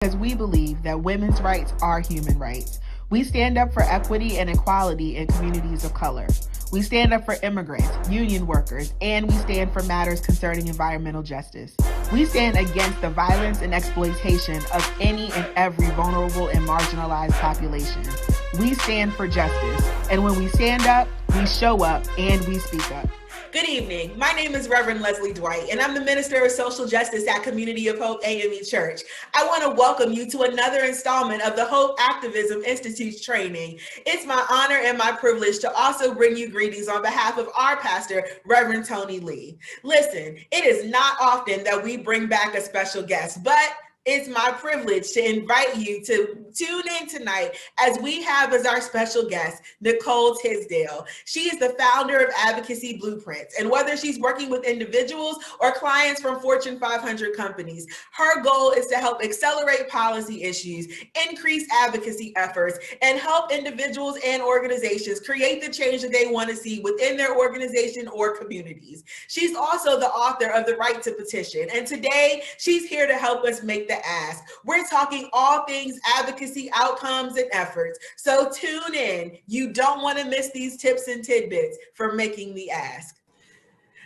because we believe that women's rights are human rights. We stand up for equity and equality in communities of color. We stand up for immigrants, union workers, and we stand for matters concerning environmental justice. We stand against the violence and exploitation of any and every vulnerable and marginalized population. We stand for justice, and when we stand up, we show up and we speak up. Good evening. My name is Reverend Leslie Dwight, and I'm the Minister of Social Justice at Community of Hope AME Church. I want to welcome you to another installment of the Hope Activism Institute's training. It's my honor and my privilege to also bring you greetings on behalf of our pastor, Reverend Tony Lee. Listen, it is not often that we bring back a special guest, but it's my privilege to invite you to tune in tonight as we have as our special guest, Nicole Tisdale. She is the founder of Advocacy Blueprints, and whether she's working with individuals or clients from Fortune 500 companies, her goal is to help accelerate policy issues, increase advocacy efforts, and help individuals and organizations create the change that they want to see within their organization or communities. She's also the author of The Right to Petition, and today she's here to help us make the ask. We're talking all things advocacy, outcomes, and efforts. So tune in. You don't want to miss these tips and tidbits for making the ask.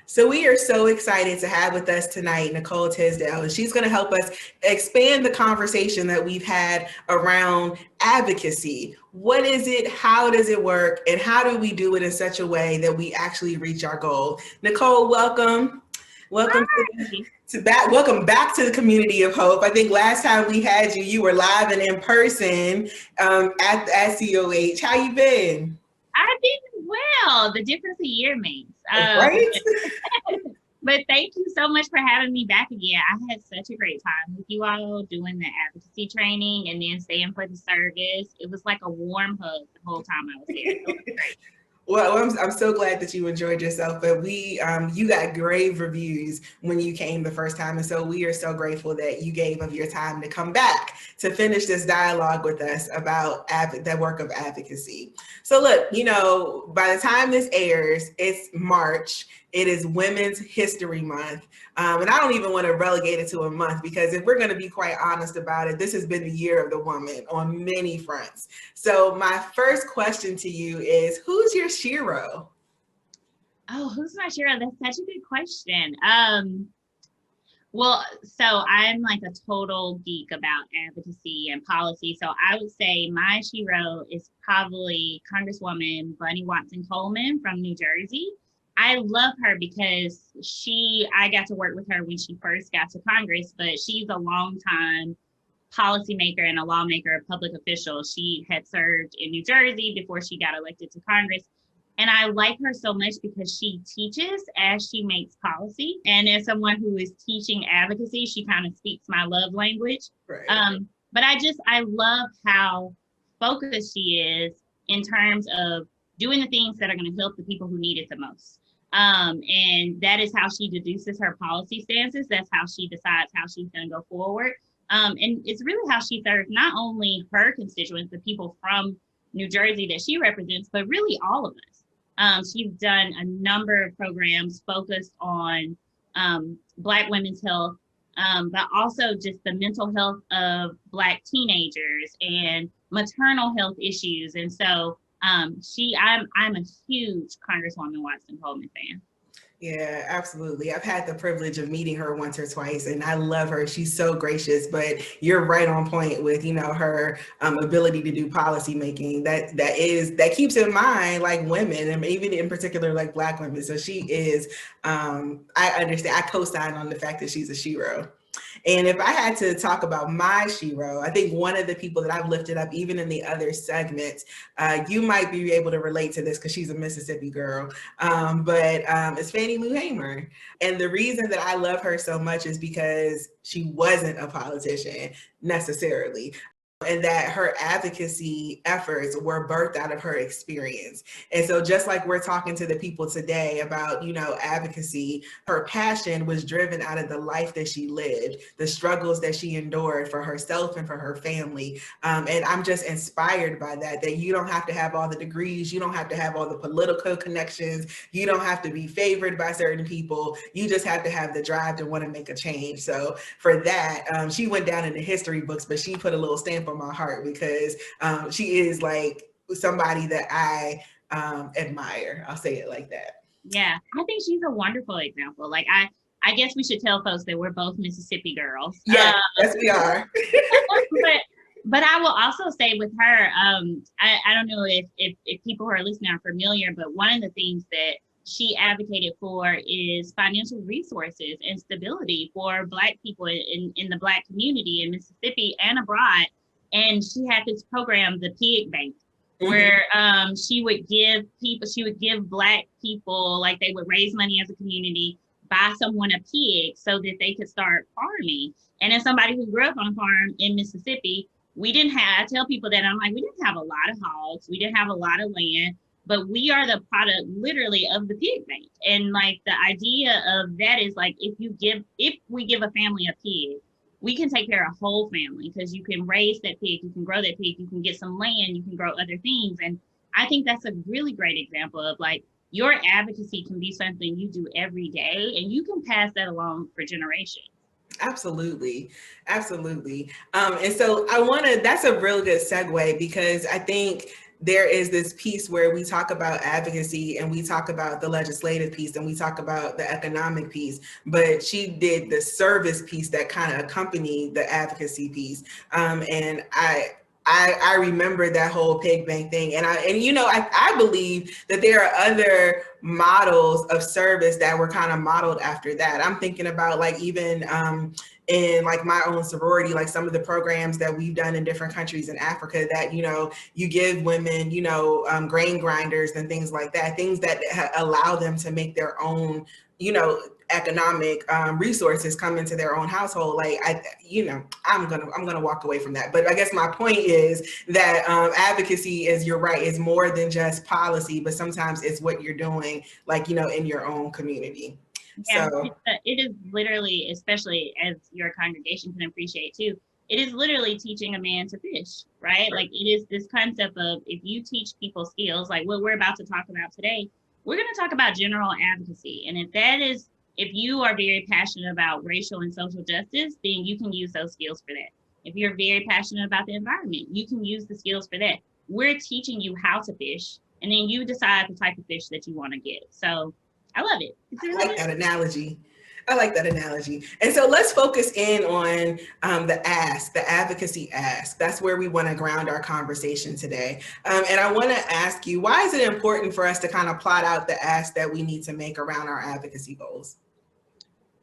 So we are so excited to have with us tonight Nicole Tisdale, and she's going to help us expand the conversation that we've had around advocacy. What is it? How does it work? And how do we do it in such a way that we actually reach our goal? Nicole, welcome. Welcome welcome back to the Community of Hope. I think last time we had you, you were live and in person at COH. How you been? I've been well. The difference a year makes. Right? But thank you so much for having me back again. I had such a great time with you all doing the advocacy training and then staying for the service. It was like a warm hug the whole time I was there. It was great. Well, I'm so glad that you enjoyed yourself, but you got grave reviews when you came the first time. And so we are so grateful that you gave of your time to come back to finish this dialogue with us about that work of advocacy. So look, by the time this airs, it's March. It is Women's History Month. And I don't even want to relegate it to a month, because if we're going to be quite honest about it, this has been the year of the woman on many fronts. So my first question to you is, who's your Shiro? Oh, who's my Shiro? That's such a good question. Well, so I'm like a total geek about advocacy and policy. So I would say my Shiro is probably Congresswoman Bunny Watson Coleman from New Jersey. I love her because I got to work with her when she first got to Congress, but she's a longtime policymaker and a lawmaker, a public official. She had served in New Jersey before she got elected to Congress. And I like her so much because she teaches as she makes policy. And as someone who is teaching advocacy, she kind of speaks my love language. Right. But I love how focused she is in terms of doing the things that are going to help the people who need it the most. And that is how she deduces her policy stances. That's how she decides how she's going to go forward. And it's really how she serves not only her constituents, the people from New Jersey that she represents, but really all of us. She's done a number of programs focused on Black women's health, but also just the mental health of Black teenagers and maternal health issues. And so I'm a huge Congresswoman Watson Coleman fan. Yeah, absolutely. I've had the privilege of meeting her once or twice, and I love her. She's so gracious, but you're right on point with, her ability to do policy making that keeps in mind like women, and even in particular like Black women. So she is, I understand, I co-sign on the fact that she's a Shiro. And if I had to talk about my Shiro, I think one of the people that I've lifted up, even in the other segments, you might be able to relate to this because she's a Mississippi girl, but it's Fannie Lou Hamer. And the reason that I love her so much is because she wasn't a politician necessarily. and that her advocacy efforts were birthed out of her experience. And so just like we're talking to the people today about, advocacy, her passion was driven out of the life that she lived, the struggles that she endured for herself and for her family. And I'm just inspired by that you don't have to have all the degrees, you don't have to have all the political connections, you don't have to be favored by certain people, you just have to have the drive to want to make a change. So for that, she went down in the history books, but she put a little stamp on my heart because she is like somebody that I admire. I'll say it like that. Yeah, I think she's a wonderful example. Like I guess we should tell folks that we're both Mississippi girls. Yeah, yes, we are. but I will also say with her, I don't know if people who are listening are familiar, but one of the things that she advocated for is financial resources and stability for Black people in the Black community in Mississippi and abroad. And she had this program, the Pig Bank, where she would give Black people, like they would raise money as a community, buy someone a pig so that they could start farming. And as somebody who grew up on a farm in Mississippi, I tell people that, I'm like, we didn't have a lot of hogs, we didn't have a lot of land, but we are the product literally of the pig bank. And like the idea of that is like, if we give a family a pig, we can take care of a whole family because you can raise that pig, you can grow that pig, you can get some land, you can grow other things. And I think that's a really great example of like, your advocacy can be something you do every day and you can pass that along for generations. Absolutely. Absolutely. And so that's a real good segue because I think there is this piece where we talk about advocacy and we talk about the legislative piece and we talk about the economic piece, but she did the service piece that kind of accompanied the advocacy piece. And I remember that whole pig bank thing. And I believe that there are other models of service that were kind of modeled after that. I'm thinking about like even in like my own sorority, like some of the programs that we've done in different countries in Africa that, you give women, grain grinders and things like that, things that allow them to make their own, economic resources come into their own household. Like I'm gonna walk away from that. But I guess my point is that advocacy you're right, is more than just policy, but sometimes it's what you're doing, like in your own community. Yeah, so it is literally, especially as your congregation can appreciate too, it is literally teaching a man to fish, right? Like it is this concept of if you teach people skills, like what we're about to talk about today, we're going to talk about general advocacy. And if you are very passionate about racial and social justice, then you can use those skills for that. If you're very passionate about the environment, you can use the skills for that. We're teaching you how to fish, and then you decide the type of fish that you want to get. So I love it. I like that analogy. And so let's focus in on the advocacy ask. That's where we want to ground our conversation today. And I want to ask you, why is it important for us to kind of plot out the ask that we need to make around our advocacy goals?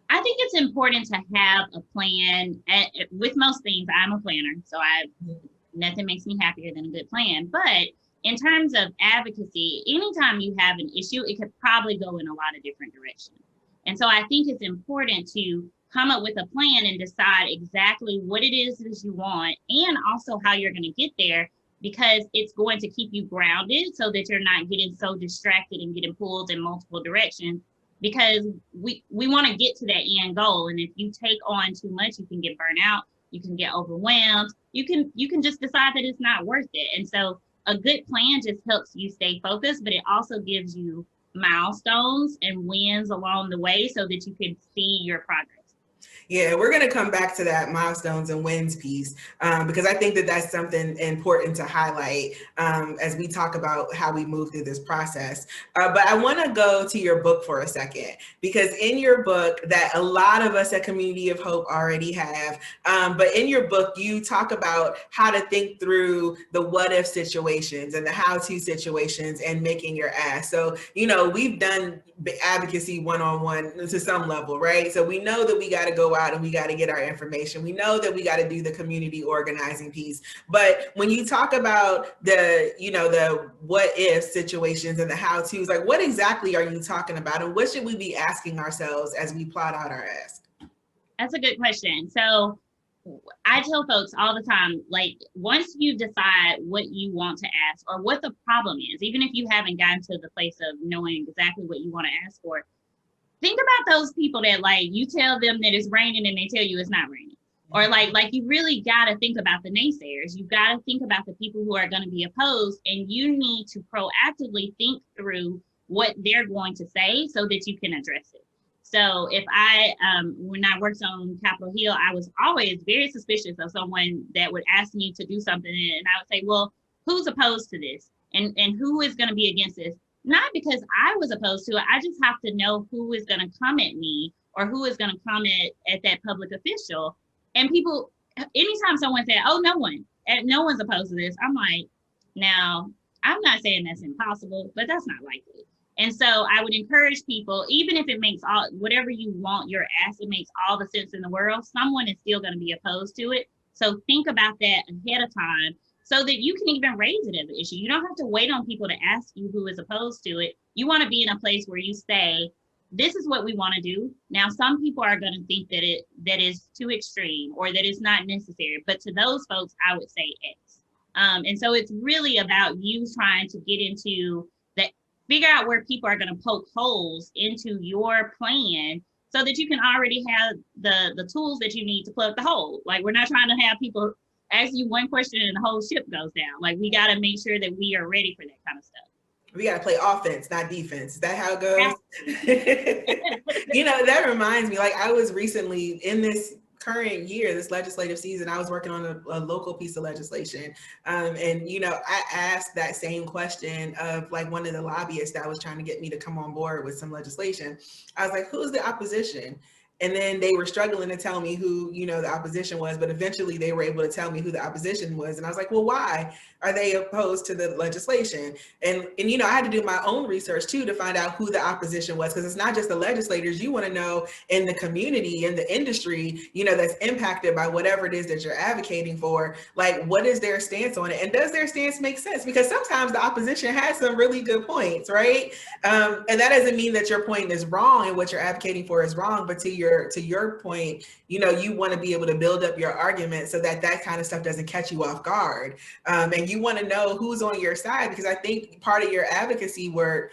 I think it's important to have a plan. With most things, I'm a planner, so nothing makes me happier than a good plan. But in terms of advocacy, anytime you have an issue, it could probably go in a lot of different directions. And so I think it's important to come up with a plan and decide exactly what it is that you want and also how you're going to get there, because it's going to keep you grounded so that you're not getting so distracted and getting pulled in multiple directions, because we want to get to that end goal. And if you take on too much, you can get burnt out, you can get overwhelmed, you can just decide that it's not worth it. And so a good plan just helps you stay focused, but it also gives you milestones and wins along the way so that you can see your progress. Yeah, we're going to come back to that milestones and wins piece because I think that that's something important to highlight as we talk about how we move through this process. But I want to go to your book for a second, because in your book that a lot of us at Community of Hope already have, but in your book, you talk about how to think through the what if situations and the how to situations and making your ask. So, we've done advocacy one-on-one to some level, right? So we know that we got to go out and we got to get our information. We know that we got to do the community organizing piece. But when you talk about the what if situations and the how to's, like what exactly are you talking about, and what should we be asking ourselves as we plot out our ask? That's a good question. So I tell folks all the time, like, once you decide what you want to ask or what the problem is, even if you haven't gotten to the place of knowing exactly what you want to ask for, think about those people that, like, you tell them that it's raining and they tell you it's not raining. Or like you really got to think about the naysayers. You've got to think about the people who are going to be opposed, and you need to proactively think through what they're going to say so that you can address it. So if when I worked on Capitol Hill, I was always very suspicious of someone that would ask me to do something. And I would say, well, who's opposed to this? And who is going to be against this? Not because I was opposed to it. I just have to know who is going to come at me or who is going to come at that public official. And people, anytime someone said, oh, no one's opposed to this, I'm like, now, I'm not saying that's impossible, but that's not likely. And so I would encourage people, even if it makes whatever you want your ask, it makes all the sense in the world, someone is still going to be opposed to it. So think about that ahead of time so that you can even raise it as an issue. You don't have to wait on people to ask you who is opposed to it. You want to be in a place where you say, this is what we want to do. Now, some people are going to think that is too extreme or that it's not necessary. But to those folks, I would say X. And so it's really about you trying to get into figure out where people are going to poke holes into your plan so that you can already have the tools that you need to plug the hole. Like, we're not trying to have people ask you one question and the whole ship goes down. Like, we got to make sure that we are ready for that kind of stuff. We got to play offense, not defense. Is that how it goes? That reminds me, like, I was recently in this current year, this legislative season, I was working on a local piece of legislation. And, I asked that same question of, like, one of the lobbyists that was trying to get me to come on board with some legislation. I was like, who's the opposition? And then they were struggling to tell me who, the opposition was, but eventually they were able to tell me who the opposition was. And I was like, well, why are they opposed to the legislation? And I had to do my own research too to find out who the opposition was, because it's not just the legislators. You want to know in the community, in the industry, that's impacted by whatever it is that you're advocating for, like, what is their stance on it? And does their stance make sense? Because sometimes the opposition has some really good points, right? And that doesn't mean that your point is wrong and what you're advocating for is wrong, but to your point, you want to be able to build up your argument so that kind of stuff doesn't catch you off guard. And you want to know who's on your side, because I think part of your advocacy work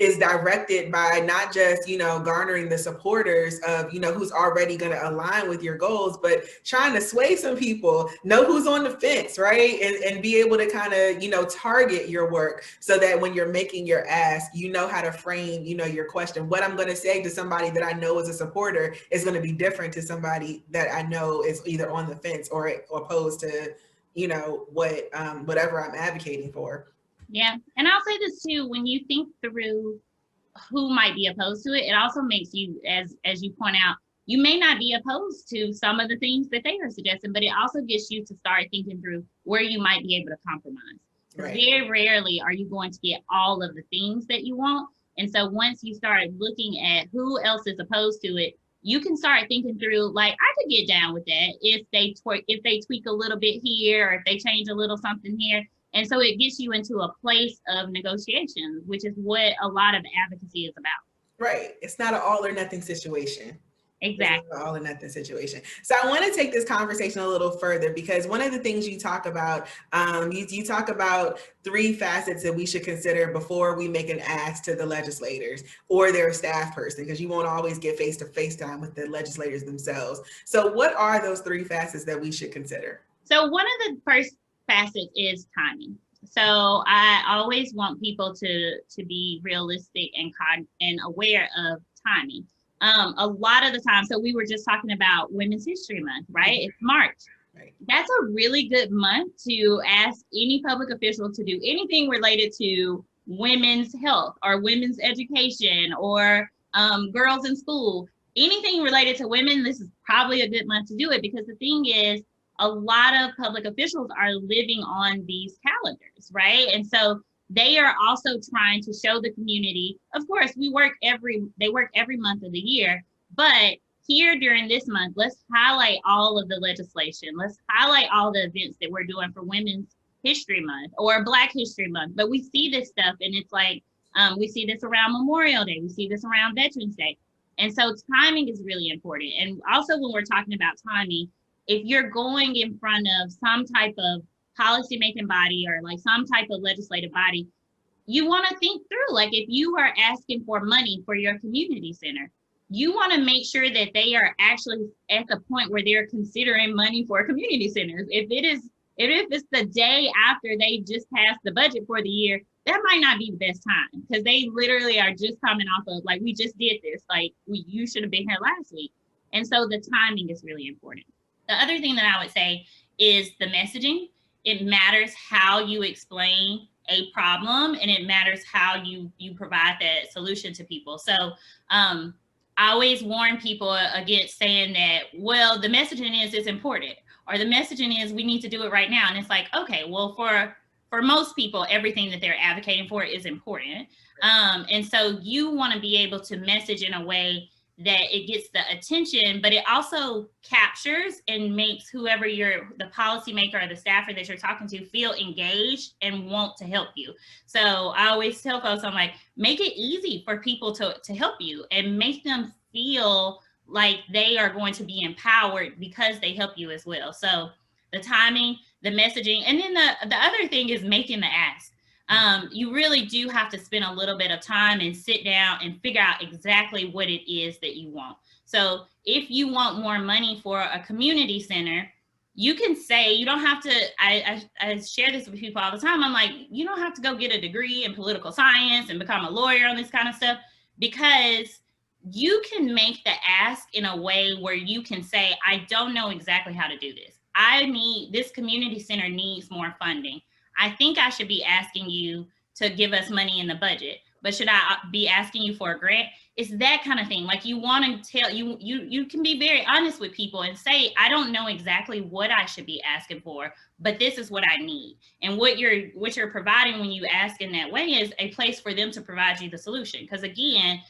is directed by not just, garnering the supporters of, who's already going to align with your goals, but trying to sway some people, know who's on the fence, right? And be able to kind of, target your work so that when you're making your ask, how to frame, your question. What I'm going to say to somebody that I know is a supporter is going to be different to somebody that I know is either on the fence or opposed to, whatever I'm advocating for. Yeah. And I'll say this too, when you think through who might be opposed to it, it also makes you, as you point out, you may not be opposed to some of the things that they are suggesting, but it also gets you to start thinking through where you might be able to compromise. Right. Very rarely are you going to get all of the things that you want. And so once you start looking at who else is opposed to it, you can start thinking through, like, I could get down with that if they tweak a little bit here, or if they change a little something here. And so it gets you into a place of negotiation, which is what a lot of advocacy is about. Right. It's not an all or nothing situation. Exactly. All or nothing situation. So I want to take this conversation a little further, because one of the things you talk about, you talk about 3 facets that we should consider before we make an ask to the legislators or their staff person, because you won't always get face-to-face time with the legislators themselves. So what are those 3 facets that we should consider? So one of the first facets is timing. So I always want people to be realistic and aware of timing. A lot of the time, so we were just talking about Women's History Month, right? It's March. Right. That's a really good month to ask any public official to do anything related to women's health or women's education or girls in school. Anything related to women, this is probably a good month to do it, because the thing is, a lot of public officials are living on these calendars, right? And so they are also trying to show the community, of course, they work every month of the year, but here during this month, let's highlight all of the legislation. Let's highlight all the events that we're doing for Women's History Month or Black History Month. But we see this stuff, and it's like, we see this around Memorial Day. We see this around Veterans Day. And so timing is really important. And also when we're talking about timing, if you're going in front of some type of policymaking body or like some type of legislative body, you want to think through, like if you are asking for money for your community center, you want to make sure that they are actually at the point where they're considering money for community centers. If it's the day after they just passed the budget for the year, that might not be the best time, because they literally are just coming off of like, we just did this, like you should have been here last week. And so the timing is really important. The other thing that I would say is the messaging. It matters how you explain a problem, and it matters how you provide that solution to people. So I always warn people against saying that, well, the messaging is it's important, or the messaging is we need to do it right now. And it's like, okay, well, for most people, everything that they're advocating for is important. And so you want to be able to message in a way that it gets the attention, but it also captures and makes whoever the policymaker or the staffer that you're talking to feel engaged and want to help you. So I always tell folks, I'm like, make it easy for people to help you and make them feel like they are going to be empowered because they help you as well. So the timing, the messaging, and then the other thing is making the ask. You really do have to spend a little bit of time and sit down and figure out exactly what it is that you want. So if you want more money for a community center, you can say, you don't have to, I share this with people all the time. I'm like, you don't have to go get a degree in political science and become a lawyer on this kind of stuff, because you can make the ask in a way where you can say, I don't know exactly how to do this. This community center needs more funding. I think I should be asking you to give us money in the budget, but should I be asking you for a grant? It's that kind of thing. Like, you want to tell, you can be very honest with people and say, I don't know exactly what I should be asking for, but this is what I need. And what you're providing when you ask in that way is a place for them to provide you the solution. Because again,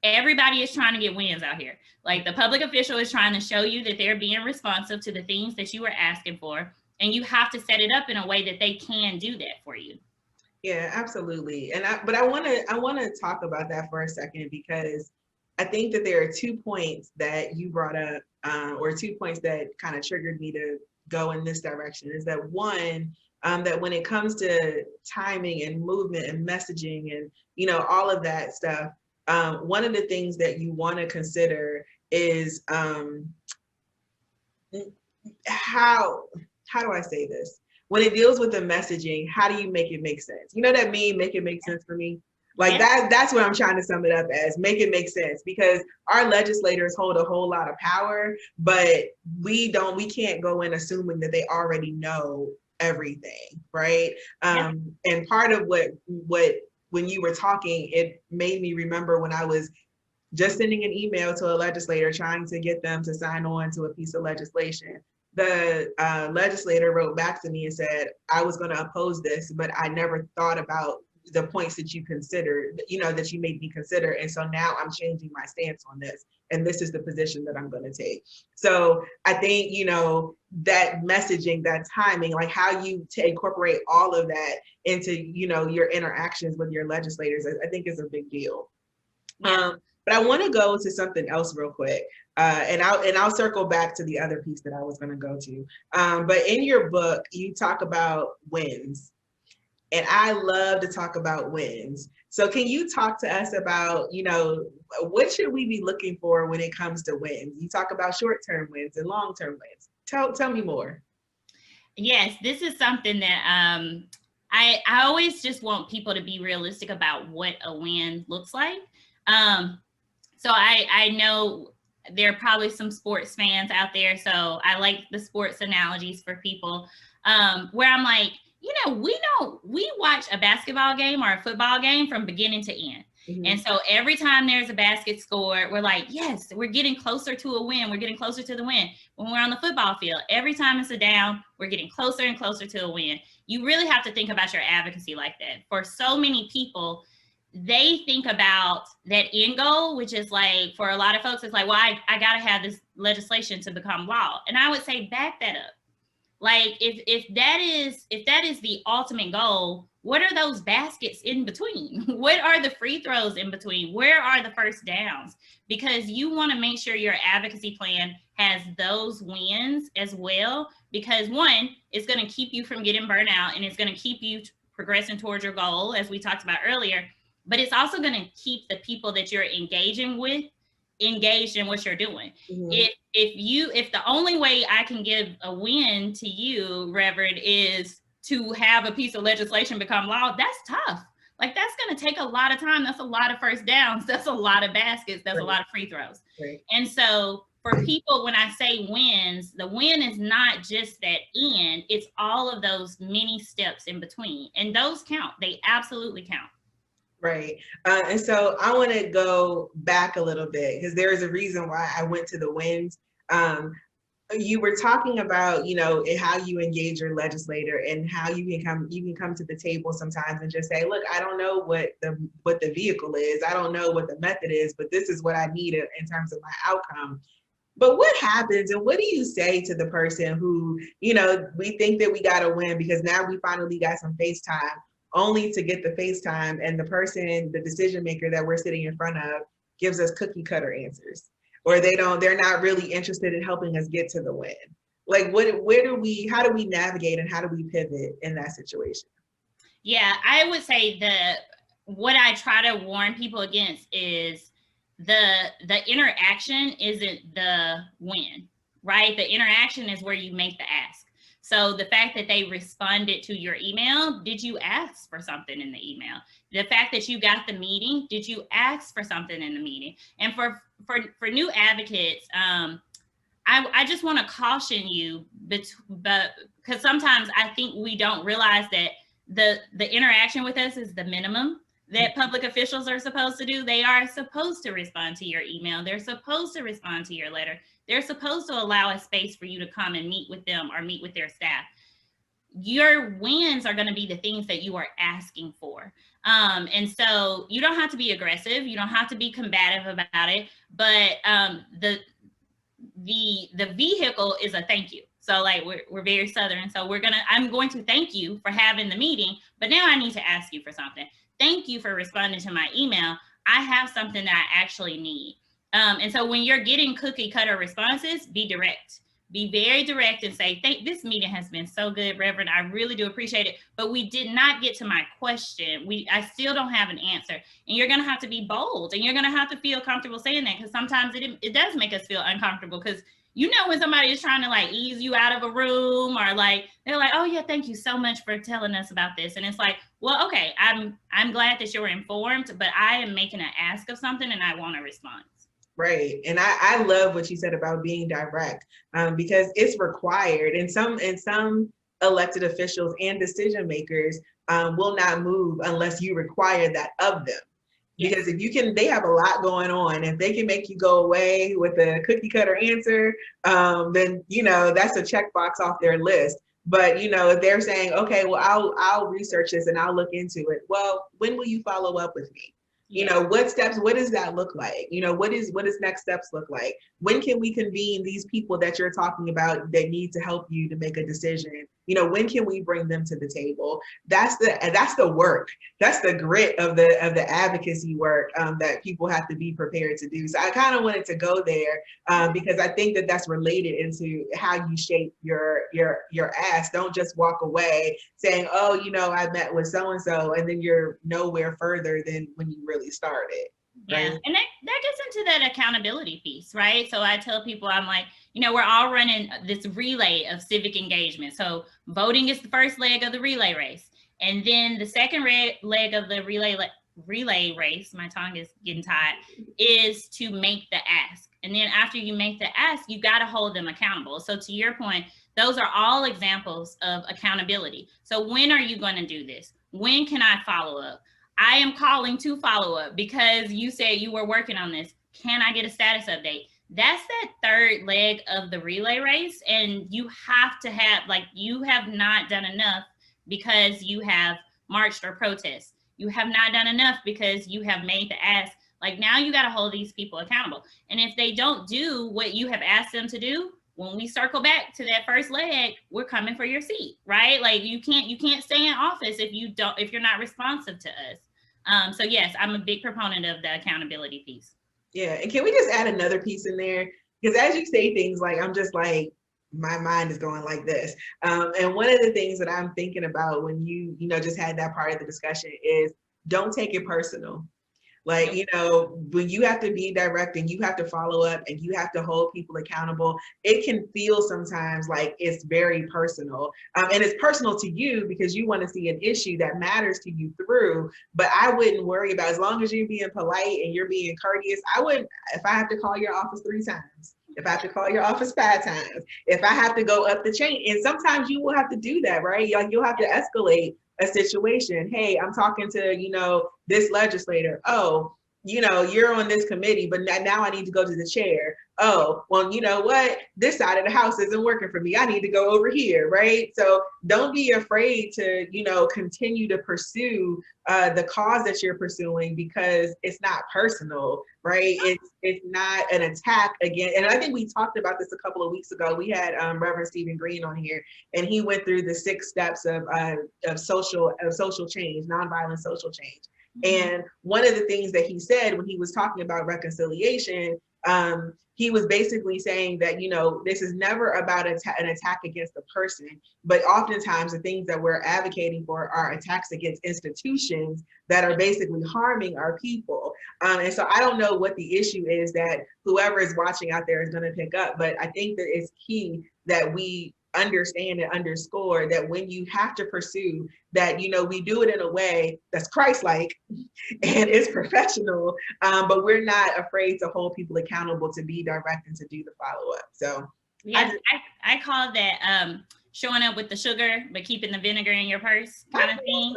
everybody is trying to get wins out here. Like, the public official is trying to show you that they're being responsive to the things that you are asking for. And you have to set it up in a way that they can do that for you. Yeah, absolutely. But I want to talk about that for a second, because I think that there are 2 points that you brought up, or 2 points that kind of triggered me to go in this direction. Is that one, that when it comes to timing and movement and messaging and, all of that stuff, one of the things that you want to consider is how do I say this? When it deals with the messaging, how do you make it make sense? You know that meme, make it make sense for me? Like, that's what I'm trying to sum it up as, make it make sense, because our legislators hold a whole lot of power, but we can't go in assuming that they already know everything, right? And part of what when you were talking, it made me remember when I was just sending an email to a legislator trying to get them to sign on to a piece of legislation. The legislator wrote back to me and said, I was going to oppose this, but I never thought about the points that you considered, that you made me consider. And so now I'm changing my stance on this. And this is the position that I'm going to take. So I think, that messaging, that timing, like how you incorporate all of that into, your interactions with your legislators, I think is a big deal. Yeah. But I want to go to something else real quick, and I'll circle back to the other piece that I was going to go to. But in your book, you talk about wins, and I love to talk about wins. So can you talk to us about, what should we be looking for when it comes to wins? You talk about short-term wins and long-term wins. Tell me more. Yes, this is something that I always just want people to be realistic about what a win looks like. So I know there are probably some sports fans out there, so I like the sports analogies for people, where I'm like, we watch a basketball game or a football game from beginning to end. Mm-hmm. And so every time there's a basket scored, we're like, yes, we're getting closer to a win. We're getting closer to the win. When we're on the football field, every time it's a down, we're getting closer and closer to a win. You really have to think about your advocacy like that. For so many people, they think about that end goal, which is like, for a lot of folks, it's like, well, I got to have this legislation to become law. And I would say, back that up. Like, if that is the ultimate goal, what are those baskets in between? What are the free throws in between? Where are the first downs? Because you want to make sure your advocacy plan has those wins as well, because one, it's going to keep you from getting burnt out, and it's going to keep you progressing towards your goal, as we talked about earlier. But it's also going to keep the people that you're engaging with engaged in what you're doing. Mm-hmm. If the only way I can give a win to you, Reverend, is to have a piece of legislation become law, that's tough. Like, that's going to take a lot of time. That's a lot of first downs. That's a lot of baskets. That's a lot of free throws. Right. And so for people, when I say wins, the win is not just that end, it's all of those many steps in between. And those count. They absolutely count. Right. And so I want to go back a little bit, because there is a reason why I went to the wins. You were talking about, you know, how you engage your legislator and how you can come to the table sometimes and just say, look, I don't know what the vehicle is. I don't know what the method is, but this is what I need in terms of my outcome. But what happens, and what do you say to the person who, you know, we think that we got to win because now we finally got some face time, only to get the FaceTime and the person, the decision maker that we're sitting in front of, gives us cookie cutter answers, or they're not really interested in helping us get to the win. Like, how do we navigate and how do we pivot in that situation? Yeah, I would say what I try to warn people against is the interaction isn't the win, right? The interaction is where you make the ask. So the fact that they responded to your email, did you ask for something in the email? The fact that you got the meeting, did you ask for something in the meeting? And for new advocates, I just want to caution you, but because sometimes I think we don't realize that the interaction with us is the minimum that public officials are supposed to do. They are supposed to respond to your email. They're supposed to respond to your letter. They're supposed to allow a space for you to come and meet with them or meet with their staff. Your wins are going to be the things that you are asking for. And so you don't have to be aggressive. You don't have to be combative about it. But the vehicle is a thank you. So like we're very Southern. So I'm going to thank you for having the meeting, but now I need to ask you for something. Thank you for responding to my email. I have something that I actually need. And so when you're getting cookie cutter responses, be direct. Be very direct and say, this meeting has been so good, Reverend. I really do appreciate it. But we did not get to my question. I still don't have an answer. And you're going to have to be bold, and you're going to have to feel comfortable saying that, because sometimes it does make us feel uncomfortable, because you know when somebody is trying to like ease you out of a room, or like they're like, oh yeah, thank you so much for telling us about this. And it's like, well, okay, I'm glad that you're informed, but I am making an ask of something and I want a response. Right. And I love what you said about being direct, because it's required. And some elected officials and decision makers will not move unless you require that of them. Because if they have a lot going on. If they can make you go away with a cookie cutter answer, then, you know, that's a checkbox off their list. But, you know, if they're saying, okay, well, I'll research this and I'll look into it. Well, when will you follow up with me? You know, what does that look like? You know, what does next steps look like? When can we convene these people that you're talking about that need to help you to make a decision? You know, when can we bring them to the table? That's the work. That's the grit of the advocacy work that people have to be prepared to do. So I kind of wanted to go there because I think that that's related into how you shape your ask. Don't just walk away saying, oh, you know, I met with so-and-so, and then you're nowhere further than when you really started. Right? Yeah, and that gets into that accountability piece, right? So I tell people, I'm like, you know, we're all running this relay of civic engagement. So voting is the first leg of the relay race. And then the second leg of the relay race, my tongue is getting tied, is to make the ask. And then after you make the ask, you got to hold them accountable. So to your point, those are all examples of accountability. So when are you going to do this? When can I follow up? I am calling to follow up because you said you were working on this. Can I get a status update? That's that third leg of the relay race. And you have to have, like, you have not done enough because you have marched or protested. You have not done enough because you have made the ask. Like, now you got to hold these people accountable. And if they don't do what you have asked them to do, when we circle back to that first leg, we're coming for your seat, right? Like, you can't stay in office if you're not responsive to us. So yes, I'm a big proponent of the accountability piece. Yeah, and can we just add another piece in there? because as you say things, like, I'm just like, my mind is going like this. And one of the things that I'm thinking about when you just had that part of the discussion is, don't take it personal. Like, when you have to be direct and you have to follow up and you have to hold people accountable, it can feel sometimes like it's very personal. And it's personal to you because you want to see an issue that matters to you through. But I wouldn't worry about, as long as you're being polite and you're being courteous, I wouldn't, if I have to call your office 3 times, if I have to call your office 5 times, if I have to go up the chain, and sometimes you will have to do that, right? Like, you'll have to escalate a situation. Hey, I'm talking to, this legislator. Oh, you're on this committee, but now I need to go to the chair. Oh, well, you know what? This side of the house isn't working for me. I need to go over here, right? So don't be afraid to, continue to pursue the cause that you're pursuing, because it's not personal, right? It's not an attack again. And I think we talked about this a couple of weeks ago. We had Reverend Stephen Green on here, and he went through the 6 steps of social change, nonviolent social change. And one of the things that he said when he was talking about reconciliation, he was basically saying that, this is never about an attack against the person, but oftentimes the things that we're advocating for are attacks against institutions that are basically harming our people. And so I don't know what the issue is that whoever is watching out there is going to pick up, but I think that it's key that we understand and underscore that when you have to pursue that, we do it in a way that's Christ-like and it's professional, but we're not afraid to hold people accountable, to be direct and to do the follow-up. So yes, I call that showing up with the sugar but keeping the vinegar in your purse kind of thing.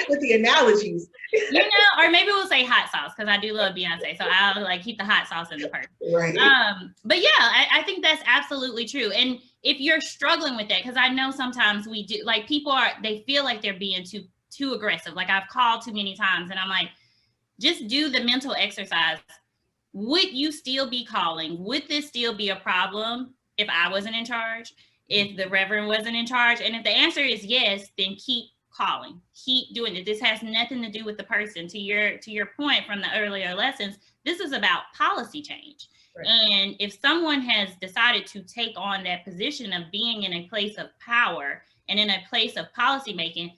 With the analogies, or maybe we'll say hot sauce, because I do love Beyonce, so I'll like keep the hot sauce in the purse. Right. But yeah, I think that's absolutely true. And if you're struggling with that, because I know sometimes we do, like, people they feel like they're being too aggressive. Like, I've called too many times, and I'm like, just do the mental exercise. Would you still be calling? Would this still be a problem if I wasn't in charge, if the Reverend wasn't in charge? And if the answer is yes, then keep calling, keep doing it. This has nothing to do with the person. To your point from the earlier lessons, this is about policy change. Right. And if someone has decided to take on that position of being in a place of power and in a place of policy making,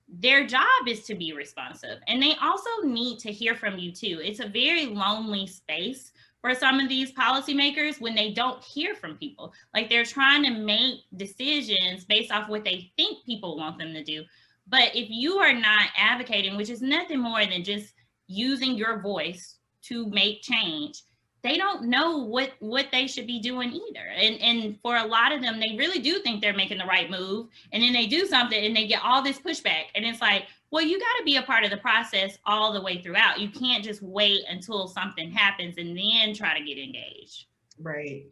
their job is to be responsive. And they also need to hear from you too. It's a very lonely space for some of these policymakers when they don't hear from people. Like, they're trying to make decisions based off what they think people want them to do. But if you are not advocating, which is nothing more than just using your voice to make change, they don't know what they should be doing either. And for a lot of them, they really do think they're making the right move. And then they do something and they get all this pushback. And it's like, well, you got to be a part of the process all the way throughout. You can't just wait until something happens and then try to get engaged. Right.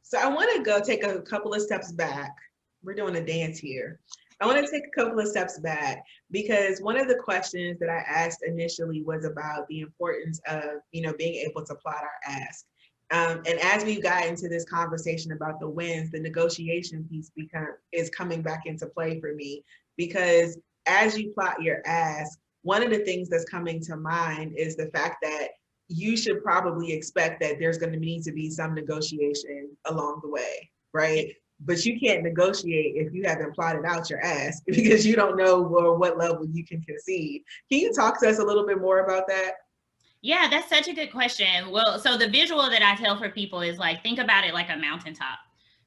So I want to go take a couple of steps back. We're doing a dance here. I want to take a couple of steps back, because one of the questions that I asked initially was about the importance of, being able to plot our ask. And as we've gotten into this conversation about the wins, the negotiation piece is coming back into play for me, because as you plot your ask, one of the things that's coming to mind is the fact that you should probably expect that there's going to need to be some negotiation along the way, right? But you can't negotiate if you haven't plotted out your ask, because you don't know what level you can concede. Can you talk to us a little bit more about that? Yeah, that's such a good question. Well, so the visual that I tell for people is, like, think about it like a mountaintop.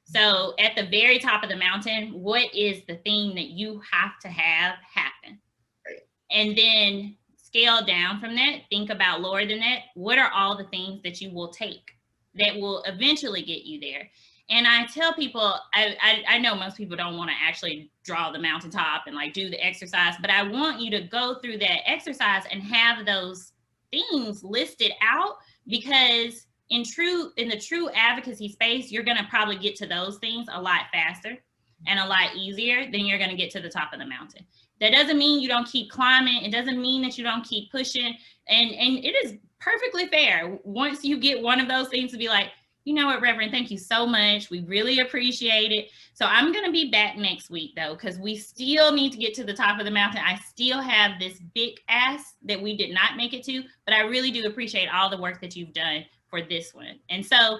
So at the very top of the mountain, what is the thing that you have to have happen? Right. And then scale down from that, think about lower than that. What are all the things that you will take that will eventually get you there? And I tell people, I know most people don't want to actually draw the mountaintop and like do the exercise, but I want you to go through that exercise and have those things listed out, because in the true advocacy space, you're going to probably get to those things a lot faster and a lot easier than you're going to get to the top of the mountain. That doesn't mean you don't keep climbing. It doesn't mean that you don't keep pushing. And it is perfectly fair once you get one of those things to be like, you know what, Reverend, thank you so much. We really appreciate it. So I'm going to be back next week, though, because we still need to get to the top of the mountain. I still have this big ask that we did not make it to, but I really do appreciate all the work that you've done for this one. And so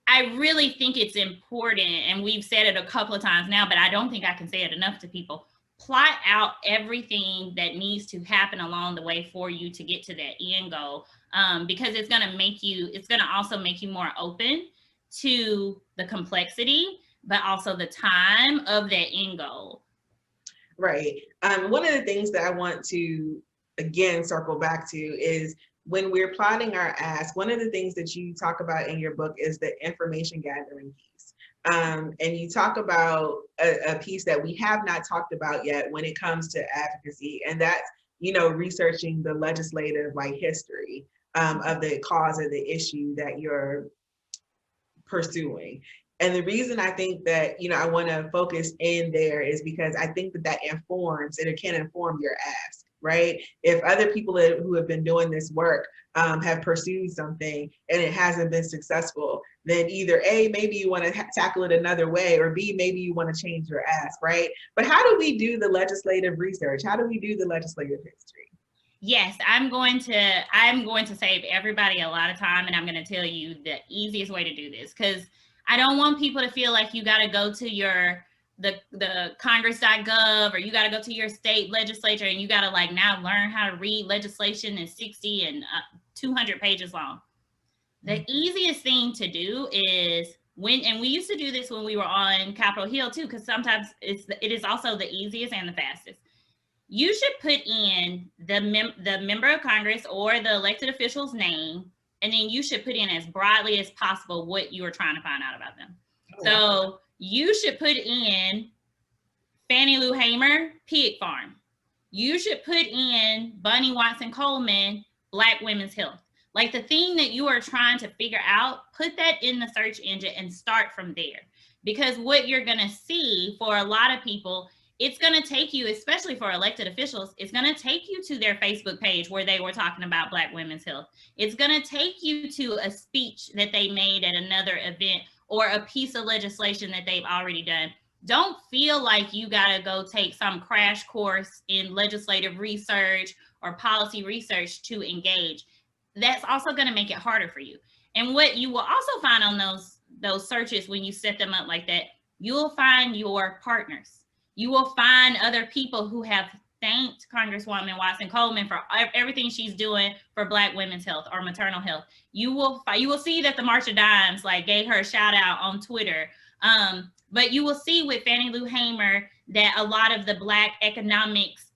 I really think it's important, and we've said it a couple of times now, but I don't think I can say it enough to people. Plot out everything that needs to happen along the way for you to get to that end goal, because it's going to also make you more open to the complexity, but also the time of that end goal. Right. One of the things that I want to, again, circle back to is when we're plotting our ask, one of the things that you talk about in your book is the information gathering piece. And you talk about a piece that we have not talked about yet when it comes to advocacy, and that's, researching the legislative history of the cause of the issue that you're pursuing. And the reason I think that, I want to focus in there is because I think that informs, and it can inform your ask, right? If other people who have been doing this work have pursued something and it hasn't been successful, then either A, maybe you want to tackle it another way, or B, maybe you want to change your ask, right? But how do we do the legislative research? How do we do the legislative history? Yes, I'm going to save everybody a lot of time, and I'm going to tell you the easiest way to do this, because I don't want people to feel like you got to go to the congress.gov, or you got to go to your state legislature and you got to now learn how to read legislation in 60 and 200 pages long. The easiest thing to do is and we used to do this when we were on Capitol Hill too, because sometimes it is also the easiest and the fastest. You should put in the member of Congress or the elected official's name, and then you should put in as broadly as possible what you are trying to find out about them. Oh, so you should put in Fannie Lou Hamer, pig farm. You should put in Bunny Watson Coleman, Black women's health. The thing that you are trying to figure out, put that in the search engine and start from there. Because what you're going to see for a lot of people, it's going to take you, especially for elected officials, it's going to take you to their Facebook page where they were talking about Black women's health. It's going to take you to a speech that they made at another event or a piece of legislation that they've already done. Don't feel like you got to go take some crash course in legislative research or policy research to engage. That's also going to make it harder for you. And what you will also find on those searches when you set them up like that, you'll find your partners. You will find other people who have thanked Congresswoman Watson Coleman for everything she's doing for Black women's health or maternal health. You will see that the March of Dimes gave her a shout out on Twitter. But you will see with Fannie Lou Hamer that a lot of the Black economics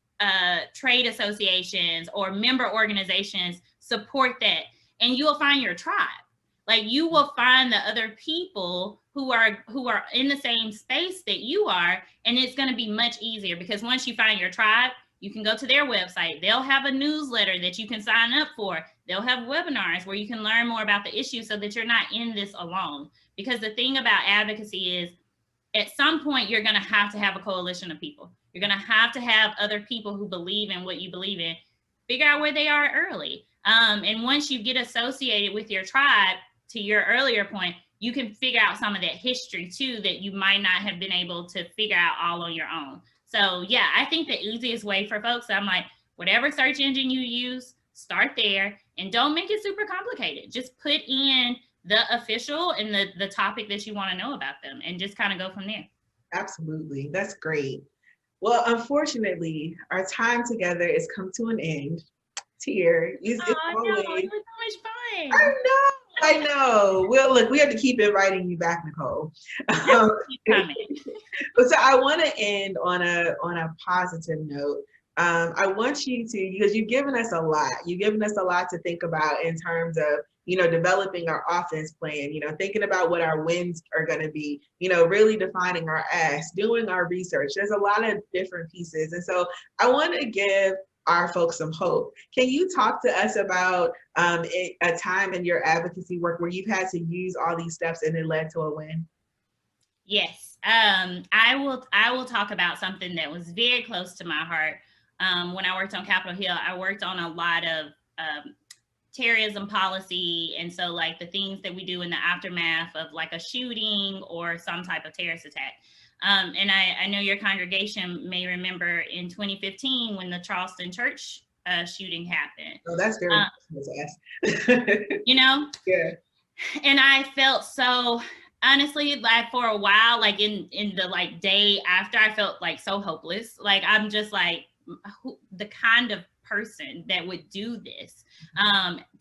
trade associations or member organizations support that. And you will find your tribe. You will find the other people who are in the same space that you are, and it's going to be much easier because once you find your tribe, you can go to their website. They'll have a newsletter that you can sign up for. They'll have webinars where you can learn more about the issue so that you're not in this alone. Because the thing about advocacy is, at some point, you're going to have a coalition of people. You're going to have other people who believe in what you believe in. Figure out where they are early. And once you get associated with your tribe, to your earlier point, you can figure out some of that history too that you might not have been able to figure out all on your own. So yeah, I think the easiest way for folks, I'm whatever search engine you use, start there and don't make it super complicated. Just put in the official and the topic that you want to know about them and just kind of go from there. Absolutely. That's great. Well, unfortunately, our time together has come to an end. It's always, no, it was so much fun. I know. Well, look, we have to keep inviting you back, Nicole. Keep coming. So I want to end on a positive note. I want you to, because you've given us a lot. You've given us a lot to think about in terms of, developing our offense plan, thinking about what our wins are going to be, really defining our ask, doing our research. There's a lot of different pieces. And so I want to give our folks some hope. Can you talk to us about a time in your advocacy work where you've had to use all these steps and it led to a win? Yes, I will talk about something that was very close to my heart. When I worked on Capitol Hill, I worked on a lot of terrorism policy, and so the things that we do in the aftermath of a shooting or some type of terrorist attack. And I know your congregation may remember in 2015 when the Charleston church shooting happened. Oh, that's very personal to ask. You know? Yeah. And I felt so, honestly, like for a while, like in the like day after, I felt like so hopeless. Like I'm just like the kind of person that would do this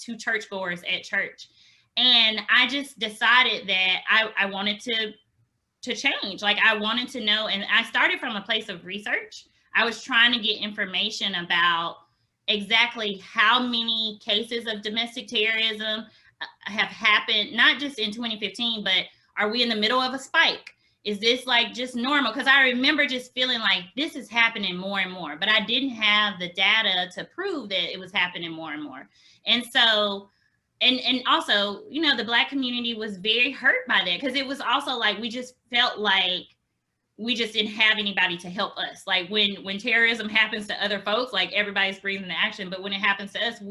to churchgoers at church. And I just decided that I wanted to change. Like I wanted to know, and I started from a place of research. I was trying to get information about exactly how many cases of domestic terrorism have happened, not just in 2015, but are we in the middle of a spike? Is this like just normal? Because I remember just feeling like this is happening more and more, but I didn't have the data to prove that it was happening more and more. And so, and also, you know, the Black community was very hurt by that, because it was also like we just felt like we just didn't have anybody to help us. Like when terrorism happens to other folks, like everybody's breathing the action, but when it happens to us,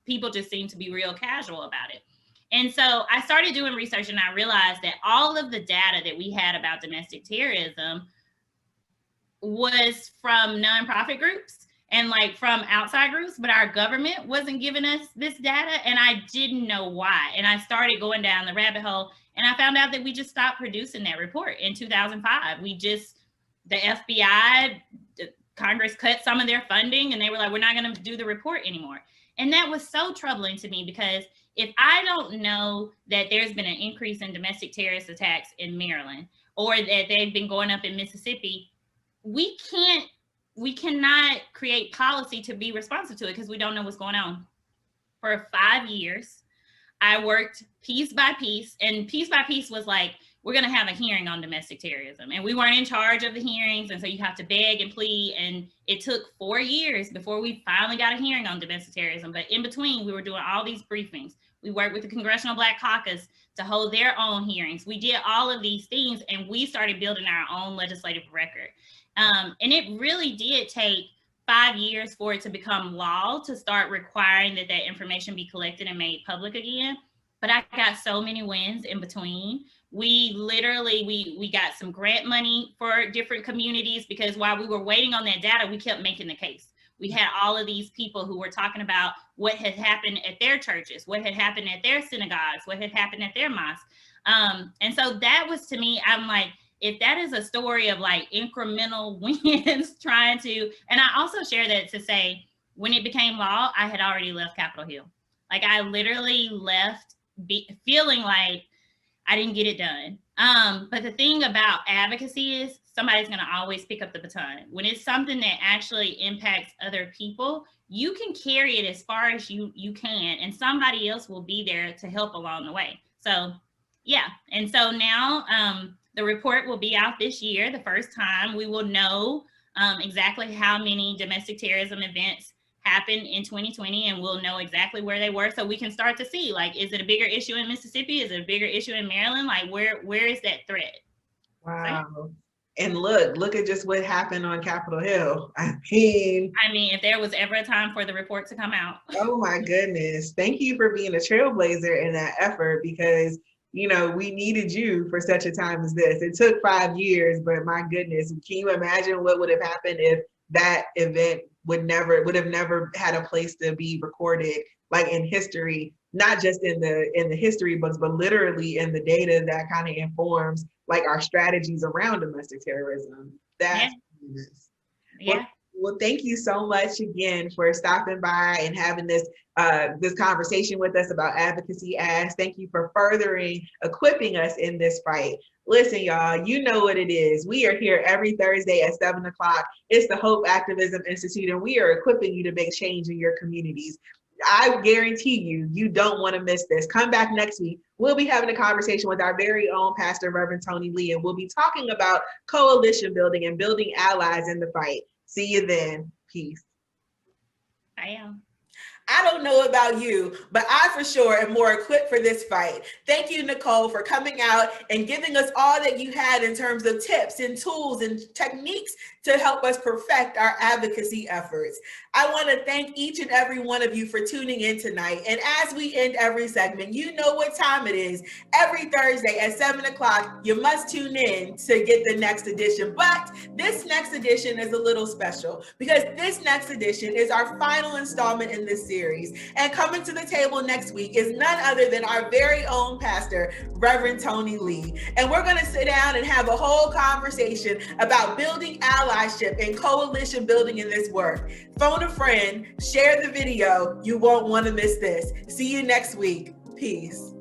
people just seem to be real casual about it. And so I started doing research, and I realized that all of the data that we had about domestic terrorism was from nonprofit groups and like from outside groups, but our government wasn't giving us this data, and I didn't know why. And I started going down the rabbit hole, and I found out that we just stopped producing that report in 2005. The FBI, Congress cut some of their funding, and they were like, we're not going to do the report anymore. And that was so troubling to me, because if I don't know that there's been an increase in domestic terrorist attacks in Maryland, or that they've been going up in Mississippi, we cannot create policy to be responsive to it, because we don't know what's going on. For 5 years, I worked piece by piece, and piece by piece was like, we're going to have a hearing on domestic terrorism. And we weren't in charge of the hearings. And so you have to beg and plead. And it took 4 years before we finally got a hearing on domestic terrorism. But in between, we were doing all these briefings. We worked with the Congressional Black Caucus to hold their own hearings. We did all of these things, and we started building our own legislative record. And it really did take 5 years for it to become law, to start requiring that information be collected and made public again. But I got so many wins in between. We got some grant money for different communities, because while we were waiting on that data, we kept making the case. We had all of these people who were talking about what had happened at their churches, what had happened at their synagogues, what had happened at their mosques. And so that was, to me, I'm like, if that is a story of like incremental wins trying to, and I also share that to say, when it became law, I had already left Capitol Hill. Like I literally left feeling like I didn't get it done. But the thing about advocacy is somebody's going to always pick up the baton. When it's something that actually impacts other people, you can carry it as far as you can, and somebody else will be there to help along the way. So yeah. And so now the report will be out this year. The first time we will know exactly how many domestic terrorism events happened in 2020, and we'll know exactly where they were, so we can start to see, like, is it a bigger issue in Mississippi? Is it a bigger issue in Maryland? Like, where is that threat? Wow. So, and look at just what happened on Capitol Hill. I mean, if there was ever a time for the report to come out. Oh my goodness. Thank you for being a trailblazer in that effort, because you know, we needed you for such a time as this. It took 5 years, but my goodness, can you imagine what would have happened if that event would have never had a place to be recorded, like in history, not just in the history books, but literally in the data that kind of informs like our strategies around domestic terrorism. That's yeah. Well, thank you so much again for stopping by and having this conversation with us about Advocacy Ask. Thank you for furthering equipping us in this fight. Listen, y'all, you know what it is. We are here every Thursday at 7 o'clock. It's the Hope Activism Institute, and we are equipping you to make change in your communities. I guarantee you don't want to miss this. Come back next week. We'll be having a conversation with our very own Pastor Reverend Tony Lee, and we'll be talking about coalition building and building allies in the fight. See you then. Peace. I am. I don't know about you, but I for sure am more equipped for this fight. Thank you, Nicole, for coming out and giving us all that you had in terms of tips and tools and techniques to help us perfect our advocacy efforts. I want to thank each and every one of you for tuning in tonight. And as we end every segment, you know what time it is. Every Thursday at 7 o'clock, you must tune in to get the next edition. But this next edition is a little special because this next edition is our final installment in this series. And coming to the table next week is none other than our very own pastor, Reverend Tony Lee. And we're going to sit down and have a whole conversation about building allyship and coalition building in this work. Phone a friend, share the video. You won't want to miss this. See you next week. Peace.